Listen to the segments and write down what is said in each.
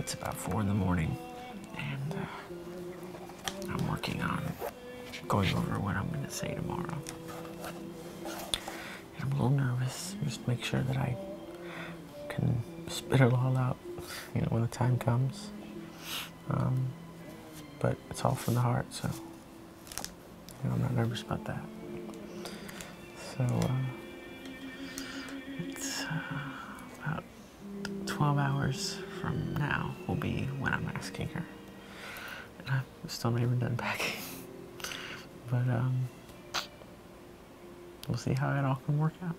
It's about 4 in the morning, and I'm working on going over what I'm going to say tomorrow. And I'm a little nervous, just to make sure that I can spit it all out, you know, when the time comes. But it's all from the heart, so you know, I'm not nervous about that. So it's about 12 hours from now will be when I'm asking her. And I'm still not even done packing. But we'll see how it all can work out.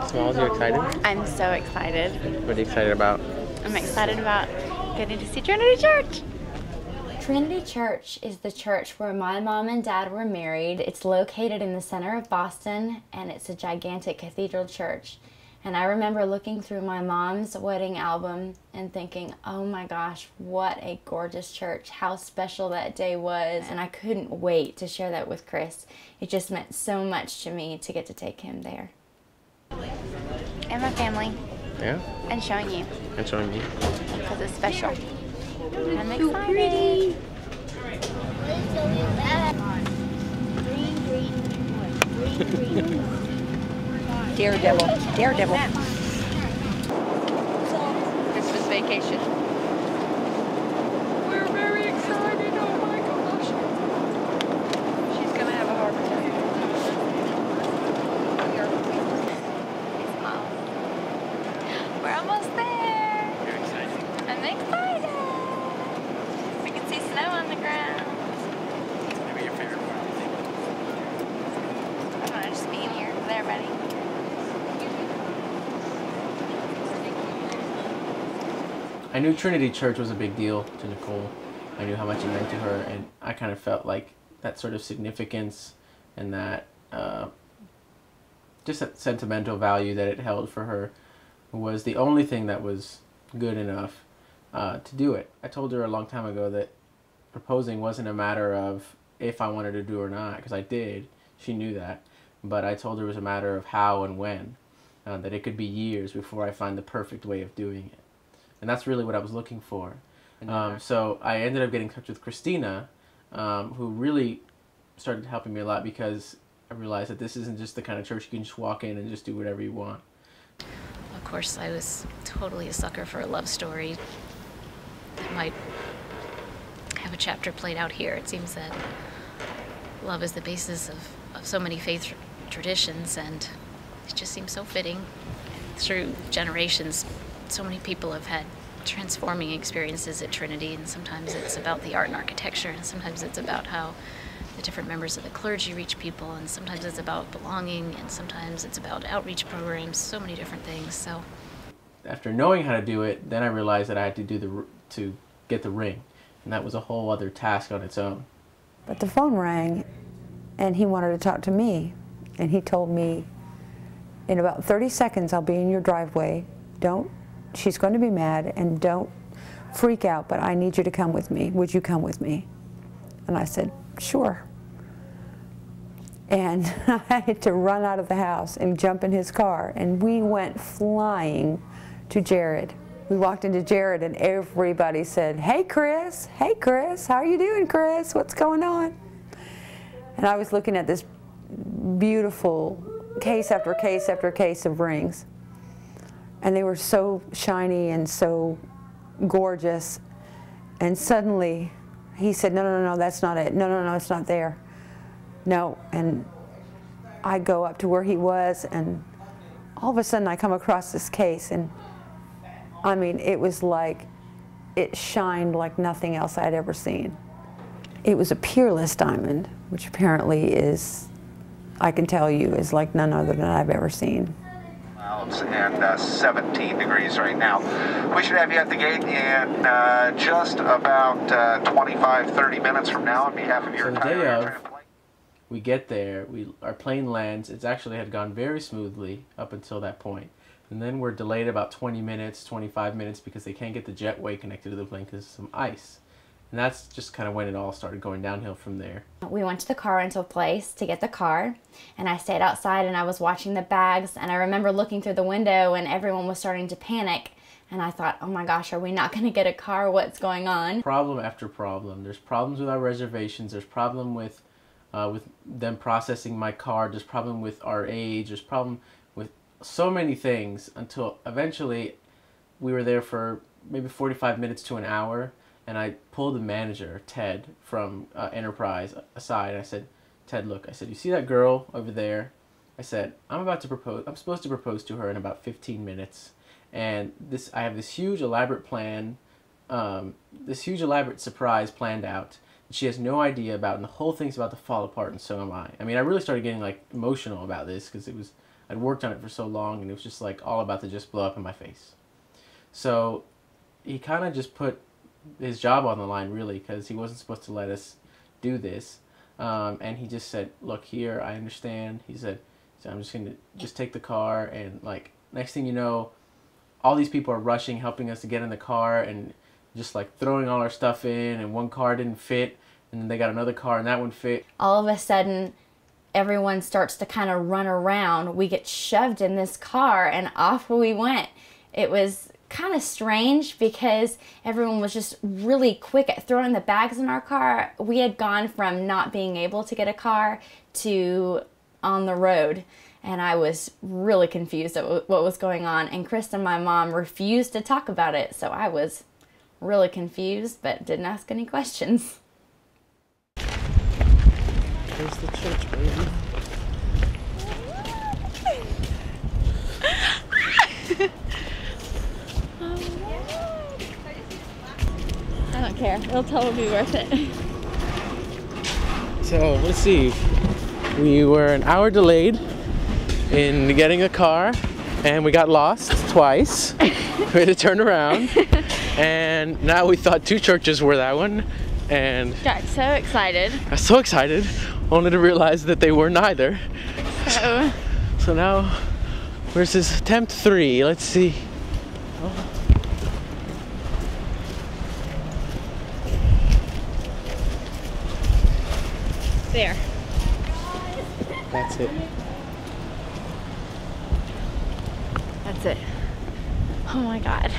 So, are you excited? I'm so excited. What are you excited about? I'm excited about getting to see Trinity Church. Trinity Church is the church where my mom and dad were married. It's located in the center of Boston, and it's a gigantic cathedral church. And I remember looking through my mom's wedding album and thinking, oh my gosh, what a gorgeous church, how special that day was. And I couldn't wait to share that with Chris. It just meant so much to me to get to take him there. And my family. Yeah? And showing you. And showing me. Because it's special. I'm excited. Daredevil. Daredevil. Christmas vacation. We're very excited. Oh my gosh. She's going to have a heart attack. We're almost there. You're excited? I'm excited. We can see snow on the ground. Maybe your favorite part, you think? I don't know, just being here with everybody. I knew Trinity Church was a big deal to Nicole. I knew how much it meant to her, and I kind of felt like that sort of significance and that just that sentimental value that it held for her was the only thing that was good enough to do it. I told her a long time ago that proposing wasn't a matter of if I wanted to do or not, because I did. She knew that. But I told her it was a matter of how and when, that it could be years before I find the perfect way of doing it. And that's really what I was looking for. So I ended up getting in touch with Christina, who really started helping me a lot, because I realized that this isn't just the kind of church you can just walk in and just do whatever you want. Of course, I was totally a sucker for a love story that might have a chapter played out here. It seems that love is the basis of so many faith traditions, and it just seems so fitting. Through generations, so many people have had transforming experiences at Trinity, and sometimes it's about the art and architecture, and sometimes it's about how the different members of the clergy reach people, and sometimes it's about belonging, and sometimes it's about outreach programs, so many different things. So after knowing how to do it, then I realized that I had to get the ring, and that was a whole other task on its own. But the phone rang, and he wanted to talk to me, and he told me, in about 30 seconds, I'll be in your driveway. She's going to be mad, and don't freak out, but I need you to come with me. Would you come with me? And I said, sure. And I had to run out of the house and jump in his car, and we went flying to Jared. We walked into Jared, and everybody said, hey Chris, how are you doing, Chris? What's going on? And I was looking at this beautiful case after case after case of rings. And they were so shiny and so gorgeous. And suddenly he said, no, that's not it. No, it's not there. No. And I go up to where he was, and all of a sudden I come across this case, and I mean, it was like, it shined like nothing else I'd ever seen. It was a peerless diamond, which apparently is, I can tell you, is like none other than I've ever seen. And 17 degrees right now. We should have you at the gate in just about 25-30 minutes from now on behalf of your entire plane. We get there, our plane lands. It actually had gone very smoothly up until that point. And then we're delayed about 20 minutes, 25 minutes, because they can't get the jetway connected to the plane because of some ice. And that's just kind of when it all started going downhill from there. We went to the car rental place to get the car, and I stayed outside and I was watching the bags, and I remember looking through the window and everyone was starting to panic, and I thought, oh my gosh, are we not going to get a car? What's going on? Problem after problem. There's problems with our reservations. There's problem with them processing my card. There's problem with our age. There's problem with so many things until eventually we were there for maybe 45 minutes to an hour. And I pulled the manager, Ted, from Enterprise aside. And I said, Ted, look, I said, you see that girl over there? I said, I'm supposed to propose to her in about 15 minutes. And I have this huge elaborate plan, this huge elaborate surprise planned out that she has no idea about, and the whole thing's about to fall apart, and so am I. I mean, I really started getting like emotional about this because I'd worked on it for so long, and it was just like all about to just blow up in my face. So he kind of just put his job on the line, really, because he wasn't supposed to let us do this. And he just said, look, here, I understand. He said, I'm just going to just take the car, and like next thing you know, all these people are rushing, helping us to get in the car, and just like throwing all our stuff in, and one car didn't fit, and then they got another car and that one fit. All of a sudden, everyone starts to kind of run around. We get shoved in this car and off we went. It was kind of strange because everyone was just really quick at throwing the bags in our car. We had gone from not being able to get a car to on the road, and I was really confused at what was going on, and Chris and my mom refused to talk about it, so I was really confused but didn't ask any questions. There's the church, baby. I don't care. It'll totally be worth it. So let's see. We were an hour delayed in getting a car, and we got lost twice. We had to turn around, and now we thought two churches were that one, and Got so excited. I was so excited, only to realize that they were neither. So now, where's this attempt 3? Let's see. Oh. There. That's it. That's it. Oh my God.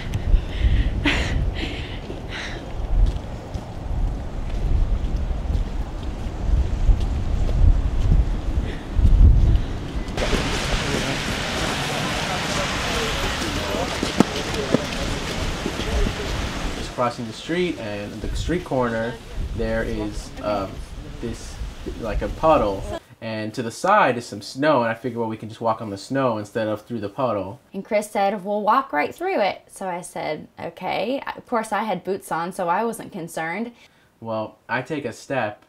Just crossing the street, and at the street corner there is this like a puddle, and to the side is some snow, and I figured, well, we can just walk on the snow instead of through the puddle. And Chris said, we'll walk right through it. So I said, okay. Of course I had boots on, so I wasn't concerned. Well, I take a step.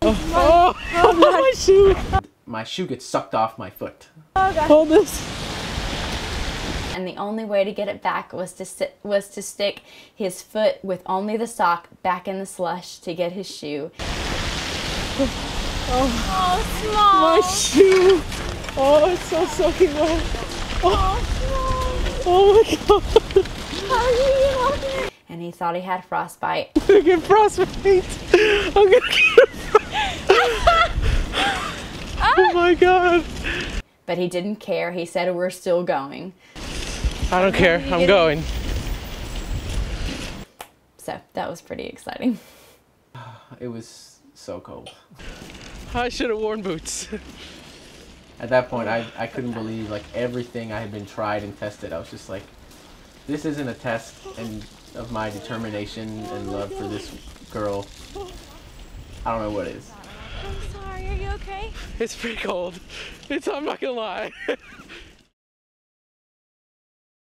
Oh, my shoe! My shoe gets sucked off my foot. Oh, God. Hold this. And the only way to get it back was to stick his foot with only the sock back in the slush to get his shoe. Oh, small. my shoe! Oh, it's so soaking wet. Oh my God! How are you walking? And he thought he had frostbite. I'm gonna get frostbite. I'm gonna get frostbite. Oh my God! But he didn't care. He said, we're still going. I don't care. I'm going. So that was pretty exciting. It was so cold. I should have worn boots. At that point, I couldn't believe like everything I had been tried and tested. I was just like, this isn't a test of my determination and love for this girl. I don't know what it is. I'm sorry, are you okay? It's pretty cold. I'm not gonna lie.